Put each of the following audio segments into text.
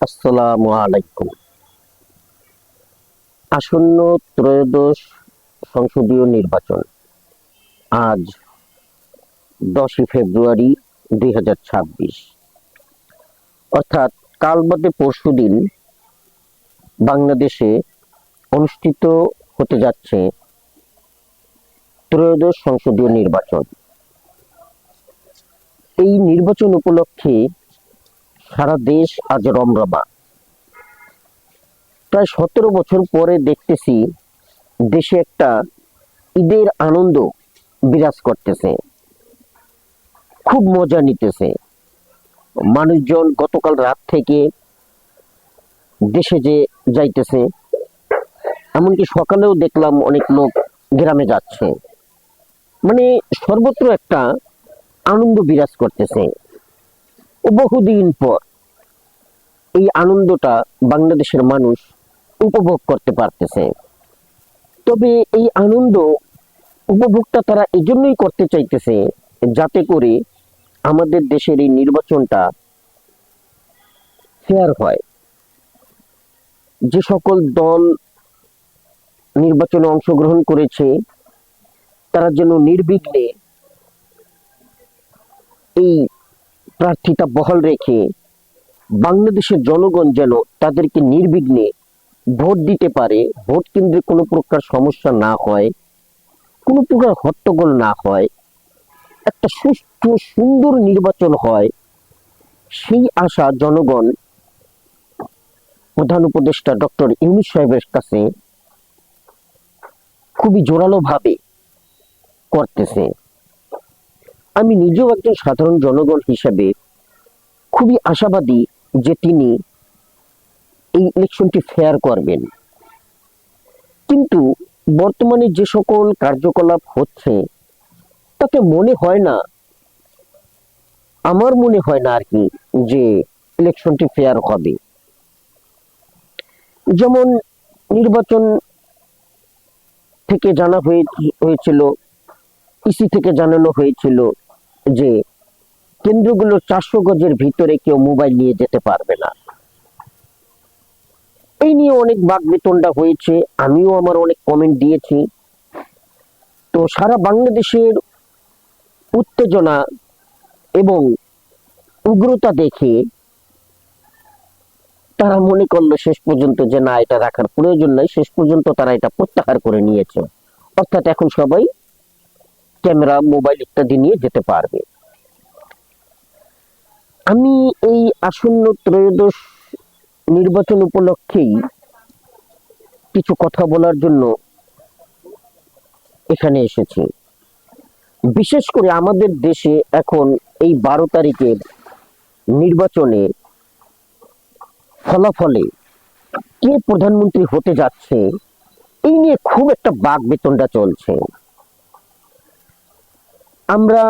আসসালামু আলাইকুম। আসন্ন ত্রয়োদশ সংসদীয় নির্বাচন আজ 10ই ফেব্রুয়ারি 2026, অর্থাৎ কাল বাদে পরশুদিন বাংলাদেশে অনুষ্ঠিত হতে যাচ্ছে ত্রয়োদশ সংসদীয় নির্বাচন। এই নির্বাচন উপলক্ষে সারা দেশ আজ রমরমা। প্রায় 17 বছর পরে দেখতেছি দেশে একটা ঈদের আনন্দ বিরাজ করতেছে, খুব মজা নিতেছে মানুষজন। গতকাল রাত থেকে দেশে যে যাইতেছে, এমনকি সকালেও দেখলাম অনেক লোক গ্রামে যাচ্ছে। মানে সর্বত্র একটা আনন্দ বিরাজ করতেছে। ও বহুদিন পর এই আনন্দটা বাংলাদেশের মানুষ উপভোগ করতে পারতেছে। তবে এই আনন্দ উপভোগটা তারা এজন্যই করতে চাইতেছে যাতে করে আমাদের দেশের এই নির্বাচনটা ফেয়ার হয়। যে সকল দল নির্বাচনে অংশগ্রহণ করেছে তারা যেন নির্বিঘ্নে এই প্রার্থীতা বহাল রেখে বাংলাদেশের জনগণ যেন তাদেরকে নির্বিঘ্নে ভোট দিতে পারে, ভোট কেন্দ্রে কোনো প্রকার সমস্যা না হয়, কোনো প্রকার হট্টগোল না হয়, একটা সুষ্ঠু সুন্দর নির্বাচন হয়, সেই আশা জনগণ প্রধান উপদেষ্টা ডক্টর ইউনূস সাহেবের কাছে খুবই জোরালো ভাবে করতেছে। আমি নিজেও একজন সাধারণ জনগণ হিসেবে খুবই আশাবাদী যে তিনি এই ইলেকশনটি ফেয়ার করবেন। কিন্তু বর্তমানে যে সকল কার্যকলাপ হচ্ছে তাতে মনে হয় না, আমার মনে হয় না আর কি, যে ইলেকশনটি ফেয়ার হবে। যেমন নির্বাচন থেকে জানা হয়েছিল, ইসি থেকে জানানো হয়েছিল যে কেন্দ্রগুলোর 400 গজের ভিতরে কেউ মোবাইল নিয়ে যেতে পারবে না। এই নিয়ে অনেক বাকবিতণ্ডা হয়েছে, আমিও আমার অনেক কমেন্ট দিয়েছি। তো সারা বাংলাদেশের উত্তেজনা এবং উগ্রতা দেখে তারা মনে করলো শেষ পর্যন্ত যে না, এটা রাখার প্রয়োজন নাই। শেষ পর্যন্ত তারা এটা প্রত্যাহার করে নিয়েছে, অর্থাৎ এখন সবাই ক্যামেরা, মোবাইল ইত্যাদি নিয়ে যেতে পারবে। আমি এই আসন্ন ত্রয়োদশ নির্বাচন উপলক্ষেই কিছু কথা বলার জন্য এখানে এসেছি। বিশেষ করে আমাদের দেশে এখন এই 12 তারিখের নির্বাচনে ফলাফলে কে প্রধানমন্ত্রী হতে যাচ্ছে এই নিয়ে খুব একটা বাকবিতণ্ডা চলছে। আমরা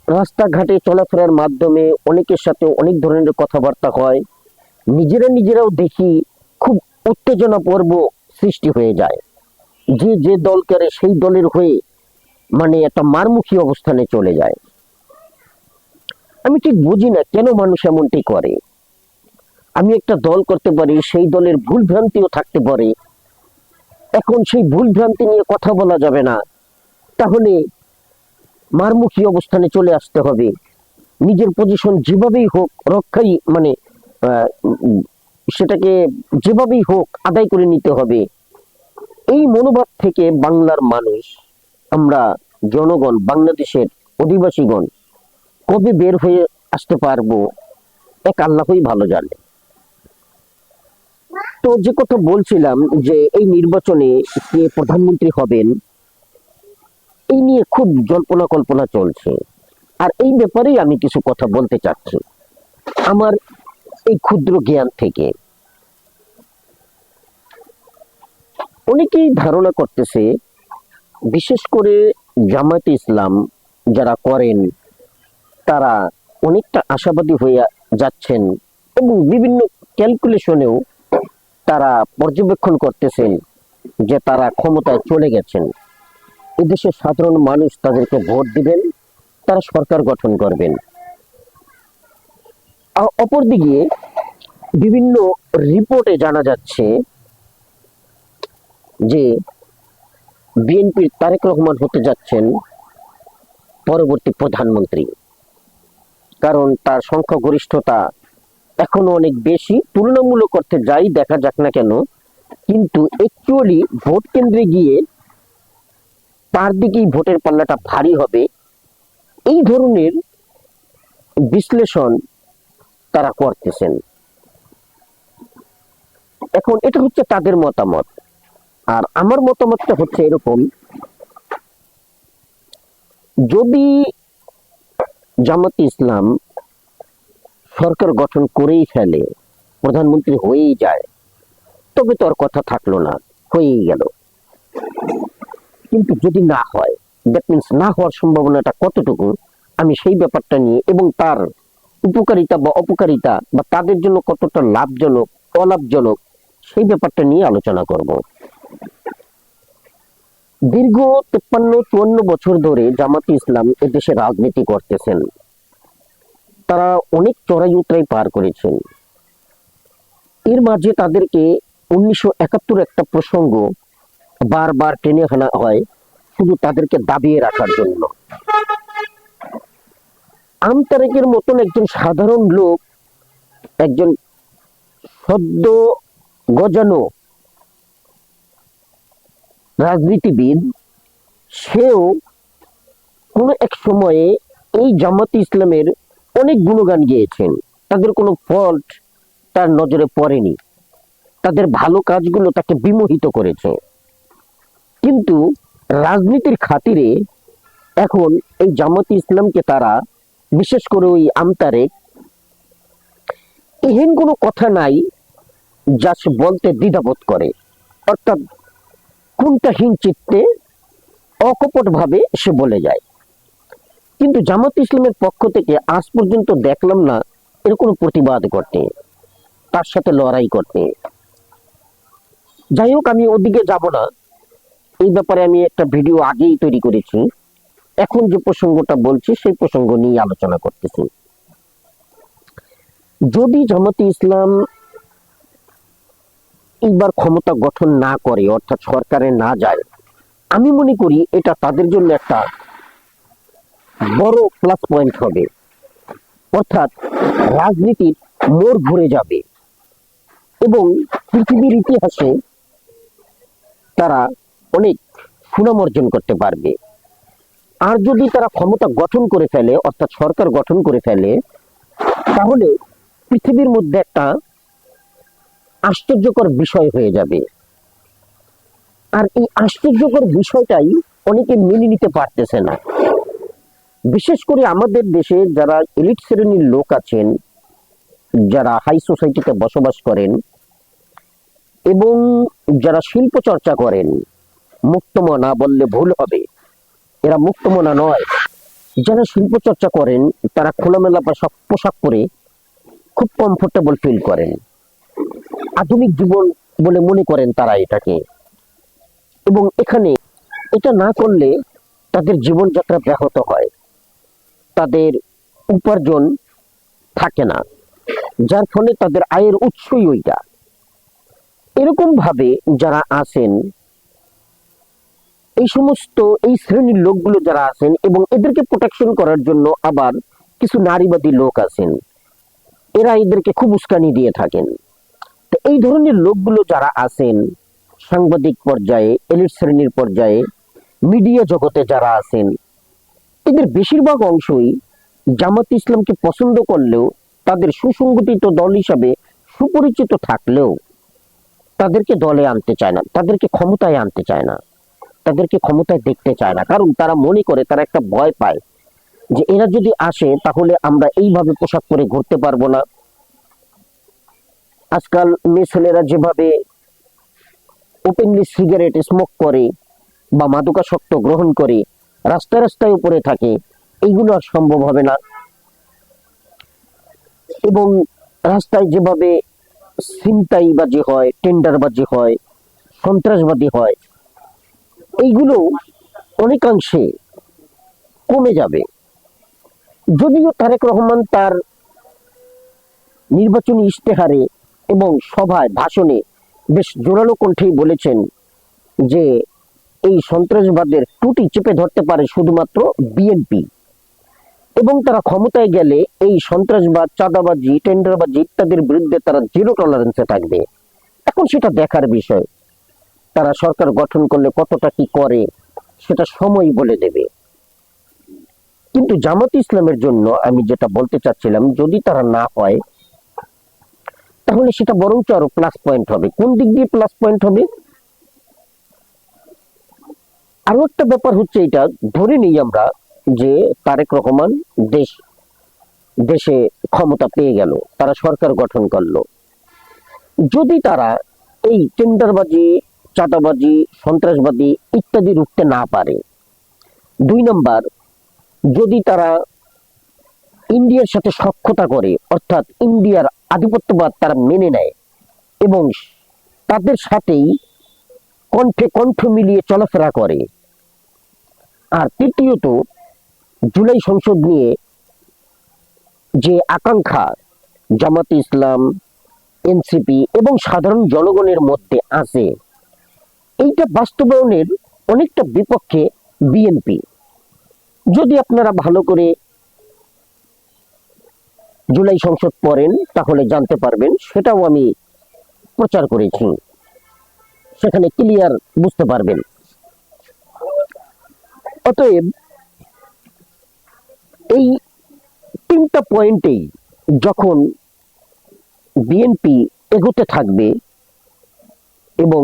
রাস্তাঘাটে চলাফেরার মাধ্যমে অনেকের সাথে অনেক ধরনের কথাবার্তা হয়, নিজেরাও দেখি খুব উত্তেজনা পর্ব সৃষ্টি হয়ে যায়। যে দল করে সেই দলের হয়ে মানে একটা মারমুখী অবস্থানে চলে যায়। আমি ঠিক বুঝি না কেন মানুষ এমনটি করে। আমি একটা দল করতে পারি, সেই দলের ভুল ভ্রান্তিও থাকতে পারে। এখন সেই ভুল ভ্রান্তি নিয়ে কথা বলা যাবে না, তাহলে মারমুখী অবস্থানে চলে আসতে হবে। নিজের পজিশন যেভাবেই হোক রক্ষাই, মানে সেটাকে যেভাবেই হোক আদায় করে নিতে হবে। এই মনোভাব থেকে বাংলার মানুষ, আমরা জনগণ, বাংলাদেশের অধিবাসীগণ কবে বের হয়ে আসতে পারবো এক আল্লাহই ভালো জানে। তো যে কথা বলছিলাম যে এই নির্বাচনে কে প্রধানমন্ত্রী হবেন এই নিয়ে খুব জল্পনা কল্পনা চলছে। আর এই ব্যাপারেই আমি কিছু কথা বলতে চাচ্ছি আমার এই ক্ষুদ্র জ্ঞান থেকে। অনেকেই ধারণা করতেছে, বিশেষ করে জামায়াতে ইসলাম যারা করেন তারা অনেকটা আশাবাদী হয়ে যাচ্ছেন এবং বিভিন্ন ক্যালকুলেশনেও তারা পর্যবেক্ষণ করতেছেন যে তারা ক্ষমতায় চলে গেছেন, এদেশের সাধারণ মানুষ তাদেরকে ভোট দিবেন, তারা সরকার গঠন করবেন। অপরদিকে বিভিন্ন রিপোর্টে জানা যাচ্ছে যে বিএনপির তারেক রহমান হতে যাচ্ছেন পরবর্তী প্রধানমন্ত্রী, কারণ তার সংখ্যাগরিষ্ঠতা এখনো অনেক বেশি। তুলনামূলক অর্থে যাই দেখা যাক না কেন, কিন্তু অ্যাকচুয়ালি ভোট কেন্দ্রে গিয়ে তার দিকেই ভোটের পাল্লাটা ভারী হবে, এই ধরনের বিশ্লেষণ তারা করতেছেন। এখন এটা হচ্ছে তাদের মতামত, আর আমার মতামতটা হচ্ছে এরকম, যদি জামাতে ইসলাম সরকার গঠন করেই ফেলে, প্রধানমন্ত্রী হয়েই যায়, তবে তো আর কথা থাকলো না, হয়েই গেল। কিন্তু যদি না হয়, দ্যাট মিনস না হওয়ার সম্ভাবনাটা কতটুকু, আমি সেই ব্যাপারটা নিয়ে এবং তার উপকারিতা বা অপকারিতা বা তাদের জন্য কতটা লাভজনক অলাভজনক সেই ব্যাপারটা নিয়ে আলোচনা করব। দীর্ঘ 53-54 বছর ধরে জামাতে ইসলাম এদেশে রাজনীতি করতেছেন। তারা অনেক চড়াই উতরাই পার করেছেন। এর মাঝে তাদেরকে 1971 একটা প্রসঙ্গ বারবার টেনে আনা হয় শুধু তাদেরকে দাবিয়ে রাখার জন্য। আমতারেকের মতন একজন সাধারণ লোক, একজন সদ্য গজানো রাজনীতিবিদ, সেও কোনো এক সময়ে এই জামাতে ইসলামের অনেক গুণগান গেয়েছেন। তাদের কোনো ফল্ট তার নজরে পড়েনি, তাদের ভালো কাজগুলো তাকে বিমোহিত করেছে। কিন্তু রাজনীতির খাতিরে এখন এই জামাতে ইসলামকে তারা, বিশেষ করে ওই আমতারেক, এহেন কোনো কথা নাই যা সে বলতে দ্বিধাবোধ করে, অর্থাৎ কোনটাহীন চিত্তে অকপট ভাবে সে বলে যায়। কিন্তু জামাত ইসলামের পক্ষ থেকে আজ পর্যন্ত দেখলাম না এর কোনো প্রতিবাদ করতে, তার সাথে লড়াই করতে। যাই হোক, আমি ওদিকে যাব না, এই ব্যাপারে আমি একটা ভিডিও আগেই তৈরি করেছি। এখন যে প্রসঙ্গটা বলছি সেই প্রসঙ্গ নিয়ে আলোচনা করতেছি। যদি জামাতে ইসলাম এইবার ক্ষমতা গঠন না করে, অর্থাৎ সরকারে না যায়, আমি মনে করি এটা তাদের জন্য একটা বড় প্লাস পয়েন্ট হবে। অর্থাৎ রাজনীতির মোড় ঘুরে যাবে এবং পৃথিবীর ইতিহাসে তারা অনেক সুনাম অর্জন করতে পারবে। আর যদি তারা ক্ষমতা গঠন করে ফেলে, অর্থাৎ সরকার গঠন করে ফেলে, তাহলে পৃথিবীর মধ্যে একটা আশ্চর্যকর বিষয় হয়ে যাবে। আর এই আশ্চর্যকর বিষয়টাই অনেকে মেনে নিতে পারতেছে না। বিশেষ করে আমাদের দেশে যারা এলিট শ্রেণীর লোক আছেন, যারা হাই সোসাইটিতে বসবাস করেন এবং যারা শিল্প চর্চা করেন, মুক্তমনা বললে ভুল হবে, এরা মুক্তমনা নয়, যারা শিল্প চর্চা করেন তারা খোলামেলা পোশাক পরে খুব কমফোর্টেবল ফিল করেন, আধুনিক জীবন বলে মনে করেন তারা এটাকে। এবং এখানে এটা না করলে তাদের জীবনযাত্রা ব্যাহত হয়, তাদের উপার্জন থাকে না, যার ফলে তাদের আয়ের উৎসই ওইটা। এরকম ভাবে যারা আছেন, এই সমস্ত এই শ্রেণীর লোকগুলো যারা আছেন, এবং এদেরকে প্রোটেকশন করার জন্য আবার কিছু নারীবাদী লোক আছেন, এরা এদেরকে খুব উস্কানি দিয়ে থাকেন। তো এই ধরনের লোকগুলো যারা আছেন, সাংবাদিক পর্যায়ে, এলিট শ্রেণীর পর্যায়ে, মিডিয়া জগতে যারা আছেন, এদের বেশিরভাগ অংশই জামাত ইসলামকে পছন্দ করলেও, তাদের সুসংগঠিত দল হিসাবে সুপরিচিত থাকলেও তাদেরকে দলে আনতে চায় না, তাদেরকে ক্ষমতায় আনতে চায় না, তাদেরকে ক্ষমতায় দেখতে চায় না। কারণ তারা মনে করে, তারা একটা ভয় পায় যে এরা যদি আসে তাহলে আমরা এইভাবে পোশাক পরে ঘুরতে পারবো না। আজকাল মেয়ে ছেলেরা যেভাবে ওপেনলি সিগারেট স্মোক করে বা মাদকাসক্ত গ্রহণ করে রাস্তায় রাস্তায় উপরে থাকে, এইগুলো আর সম্ভব হবে না। এবং রাস্তায় যেভাবে ছিনতাইবাজি হয়, টেন্ডারবাজি হয়, সন্ত্রাসবাদী হয়, এইগুলো অনেকাংশে কমে যাবে। যদিও তারেক রহমান তার নির্বাচনী ইশতেহারে এবং সভায় ভাষণে বেশ জোরালো কণ্ঠেই বলেছেন যে এই সন্ত্রাসবাদের টুটি চেপে ধরতে পারে শুধুমাত্র বিএনপি, এবং তারা ক্ষমতায় গেলে এই সন্ত্রাসবাদ, চাঁদাবাজি, টেন্ডারবাজি ইত্যাদির বিরুদ্ধে তারা জিরো টলারেন্সে থাকবে। এখন সেটা দেখার বিষয়, তারা সরকার গঠন করলে কতটা কি করে সেটা সময় বলে দেবে। কিন্তু জামাত ইসলামের জন্য আমি যেটা বলতে চাচ্ছিলাম, যদি তারা না হয় তাহলে সেটা বরঞ্চ আরো প্লাস পয়েন্ট হবে। কোন দিক দিয়ে প্লাস পয়েন্ট হবে? আরো একটা ব্যাপার হচ্ছে, এটা ধরে নিই আমরা যে তারেক রহমান দেশে ক্ষমতা পেয়ে গেল, তারা সরকার গঠন করলো। যদি তারা এই টেন্ডারবাজি, চাঁদাবাজি, সন্ত্রাসবাদী ইত্যাদি রুখতে না পারে, 2 নাম্বার, যদি তারা ইন্ডিয়ার সাথে সখ্যতা করে, অর্থাৎ ইন্ডিয়ার আধিপত্যবাদ তারা মেনে নেয় এবং তাদের সাথেই কণ্ঠে কণ্ঠ মিলিয়ে চলাফেরা করে, আর তৃতীয়ত জুলাই সংসদ নিয়ে যে আকাঙ্ক্ষা জামাতে ইসলাম, এনসিপি এবং সাধারণ জনগণের মধ্যে আছে, এইটা বাস্তবায়নের অনেকটা বিপক্ষে বিএনপি। যদি আপনারা ভালো করে জুলাই সংসদ পড়েন তাহলে জানতে পারবেন, সেটাও আমি প্রচার করেছি, সেখানে ক্লিয়ার বুঝতে পারবেন। অতএব এই 3টা পয়েন্টেই যখন বিএনপি এগোতে থাকবে এবং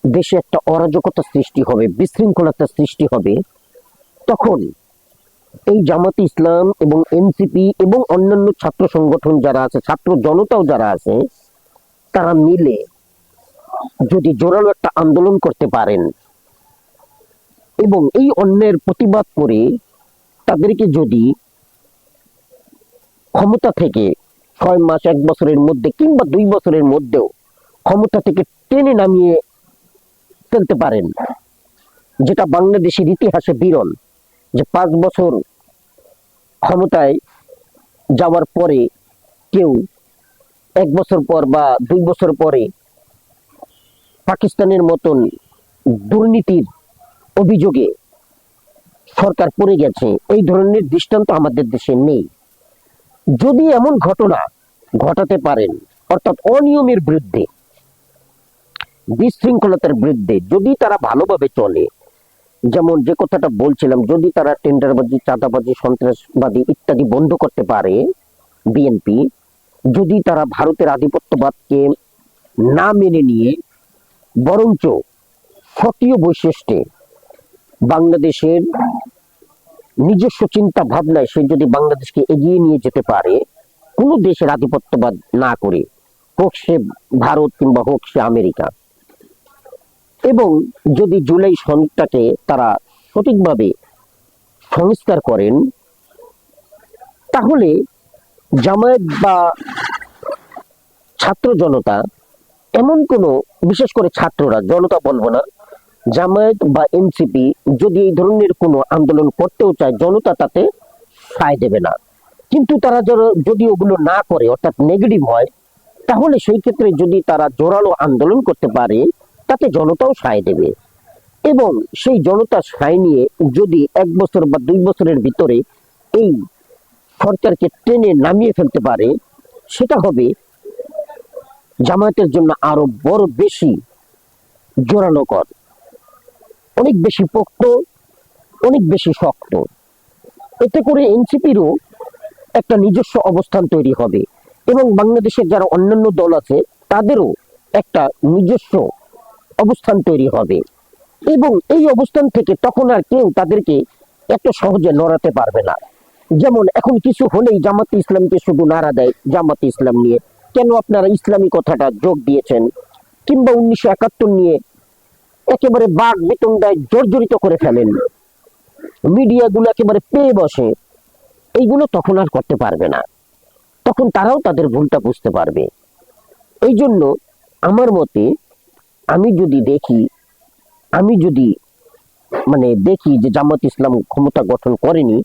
দেশে একটা অরাজকতা সৃষ্টি হবে, বিশৃঙ্খলতা সৃষ্টি হবে, তখন এই জামাতে ইসলাম এবং এনসিপি এবং অন্যান্য ছাত্র সংগঠন যারা আছে, ছাত্র জনতাও যারা আছে, তারা মিলে যদি জোরালো একটা আন্দোলন করতে পারেন এবং এই অন্যের প্রতিবাদ করে তাদেরকে যদি ক্ষমতা থেকে 6 মাস, 1 বছরের মধ্যে কিংবা 2 বছরের মধ্যেও ক্ষমতা থেকে টেনে নামিয়ে ফেলতে পারেন, যেটা বাংলাদেশের ইতিহাসে বিরল, যে 5 বছর ক্ষমতায় যাওয়ার পরে কেউ 1 বছর পর বা 2 বছর পরে পাকিস্তানের মতন দুর্নীতির অভিযোগে সরকার পড়ে গেছে, এই ধরনের দৃষ্টান্ত আমাদের দেশে নেই। যদি এমন ঘটনা ঘটাতে পারেন, অর্থাৎ অনিয়মের বিরুদ্ধে, বিশৃঙ্খলতার বিরুদ্ধে যদি তারা ভালোভাবে চলে, যেমন যে কথাটা বলছিলাম, যদি তারা টেন্ডারবাজি, চাঁদাবাজি, সন্ত্রাসবাদী ইত্যাদি বন্ধ করতে পারে বিএনপি, যদি তারা ভারতের আধিপত্যবাদকে না মেনে নিয়ে বরঞ্চ সক্রিয় বৈশিষ্ট্যে বাংলাদেশের নিজস্ব চিন্তা ভাবনায় সে যদি বাংলাদেশকে এগিয়ে নিয়ে যেতে পারে, কোনো দেশের আধিপত্যবাদ না করে, হোক সে ভারত কিংবা হোক সে আমেরিকা, এবং যদি জুলাই সনদটাকে তারা সঠিকভাবে সংস্কার করেন, তাহলে জামায়াত বা ছাত্র জনতা, এমন কোনো, বিশেষ করে ছাত্ররা, জনতা বলবো না, জামায়াত বা এনসিপি যদি এই ধরনের কোনো আন্দোলন করতেও চায়, জনতা তাতে সায় দেবে না। কিন্তু তারা যদি ওগুলো না করে, অর্থাৎ নেগেটিভ হয়, তাহলে সেই ক্ষেত্রে যদি তারা জোরালো আন্দোলন করতে পারে, তাতে জনতাও সায় দেবে, এবং সেই জনতা সায় নিয়ে যদি 1 বছর বা 2 বছরের ভিতরে এই সরকারকে টেনে নামিয়ে ফেলতে পারে, সেটা হবে জামায়াতের জন্য আরো বড় বেশি জোরালোকর, অনেক বেশি পোক্ত, অনেক বেশি শক্ত। এতে করে এনসিপিরও একটা নিজস্ব অবস্থান তৈরি হবে এবং বাংলাদেশের যারা অন্যান্য দল আছে তাদেরও একটা নিজস্ব অবস্থান তৈরি হবে, এবং এই অবস্থান থেকে তখন আর কেউ তাদেরকে এত সহজে নড়াতে পারবে না। যেমন এখন কিছু হলেই জামাতে ইসলামকে শুধু নাড়া দেয়, জামাতে ইসলাম নিয়ে কেন আপনারা ইসলামী কথাটা যোগ দিয়েছেন, কিংবা 1971 নিয়ে একেবারে বাঘ বেতনটায় জর্জরিত করে ফেলেন, মিডিয়াগুলো একেবারে পেয়ে বসে, এইগুলো তখন আর করতে পারবে না, তখন তারাও তাদের ভুলটা বুঝতে পারবে। এই জন্য আমার মতে, আমি যদি দেখি যে জামাত ইসলাম ক্ষমতা গঠন করেনি,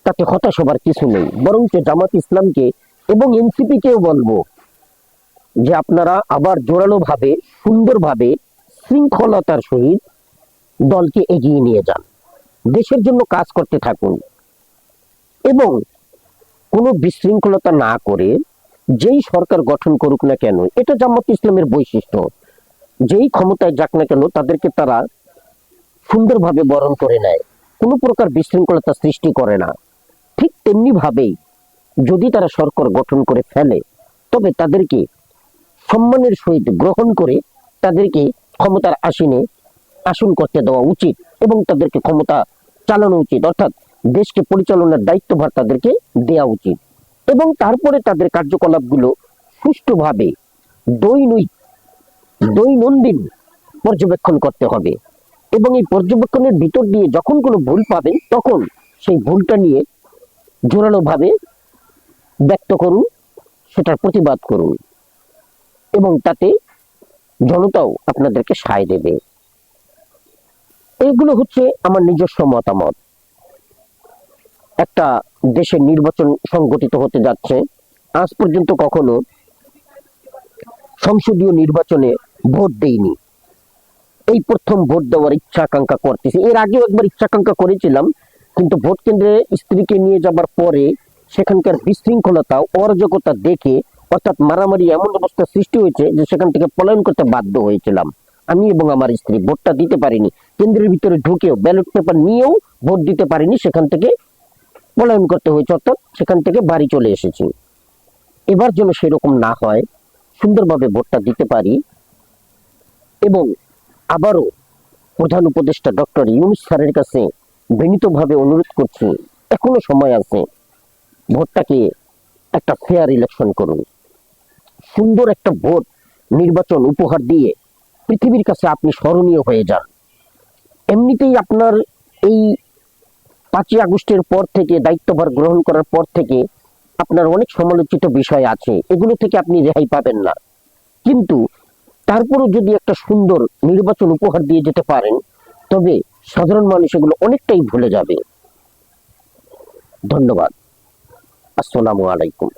তাতে হতাশ হবার কিছু নেই, বরঞ্চ জামাত ইসলামকে এবং এনসিপি কেও বলবো যে আপনারা আবার জোরালোভাবে, সুন্দরভাবে, শৃঙ্খলতার সহিত দলকে এগিয়ে নিয়ে যান, দেশের জন্য কাজ করতে থাকুন এবং কোনো বিশৃঙ্খলতা না করে যেই সরকার গঠন করুক না কেন, এটা জামাত ইসলামের বৈশিষ্ট্য, যেই ক্ষমতায় যাক না কেন তাদেরকে তারা সুন্দরভাবে বরণ করে নেয়, কোনো প্রকার বিশৃঙ্খলতা সৃষ্টি করে না। ঠিক তেমনি ভাবেই যদি তারা সরকার গঠন করে ফেলে তবে তাদেরকে সম্মানের সহিত গ্রহণ করে তাদেরকে ক্ষমতার আসীন করতে দেওয়া উচিত এবং তাদেরকে ক্ষমতা চালানো উচিত, অর্থাৎ দেশকে পরিচালনার দায়িত্বভার তাদেরকে দেওয়া উচিত এবং তারপরে তাদের কার্যকলাপগুলো সুষ্ঠুভাবে দৈনন্দিন পর্যবেক্ষণ করতে হবে এবং এই পর্যবেক্ষণের ভিতর দিয়ে যখন কোনো ভুল পাবেন তখন সেই ভুলটা নিয়ে জোরালোভাবে ব্যক্ত করুন, সেটার প্রতিবাদ করুন এবং তাতে জনতাও আপনাদেরকে সায় দেবে। এগুলো হচ্ছে আমার নিজস্ব মতামত। একটা দেশের নির্বাচন সংগঠিত হতে যাচ্ছে, আজ পর্যন্ত কখনো সংসদীয় নির্বাচনে ভোট দেইনি, এই প্রথম ভোট দেওয়ার ইচ্ছা আকাঙ্ক্ষা করতেছি। এর আগেও একবার ইচ্ছা আকাঙ্ক্ষা করেছিলাম, কিন্তু ভোট কেন্দ্রে স্ত্রীকে নিয়ে যাবার পরে সেখানকার বিশৃঙ্খলতা, অরাজকতা দেখে, অর্থাৎ মারামারি এমন অবস্থা সৃষ্টি হয়েছে যে সেখান থেকে পলায়ন করতে বাধ্য হয়েছিলাম আমি এবং আমার স্ত্রী। ভোটটা দিতে পারিনি, কেন্দ্রের ভিতরে ঢুকেও ব্যালট পেপার নিয়েও ভোট দিতে পারিনি, সেখান থেকে পলায়ন করতে হয়েছে, অর্থাৎ সেখান থেকে বাড়ি চলে এসেছি। এবার যেন সেরকম না হয়, সুন্দরভাবে ভোটটা দিতে পারি এবং আবারও প্রধান উপদেষ্টা ডক্টর ইউনূস স্যারের কাছে বিনীতভাবে অনুরোধ করছি, এখনো সময় আছে, ভোটটাকে একটা ফেয়ার ইলেকশন করুন, সুন্দর একটা ভোট নির্বাচন উপহার দিয়ে পৃথিবীর কাছে আপনি স্মরণীয় হয়ে যান। এমনিতেই আপনার এই 5ই আগস্টের পর থেকে, দায়িত্বভার গ্রহণ করার পর থেকে আপনার অনেক সমালোচিত বিষয় আছে, এগুলো থেকে আপনি রেহাই পাবেন না, কিন্তু তারপরও যদি একটা সুন্দর নির্বাচন উপহার দিয়ে যেতে পারেন তবে সাধারণ মানুষ এগুলো অনেকটাই ভুলে যাবে। ধন্যবাদ। আসসালামু আলাইকুম।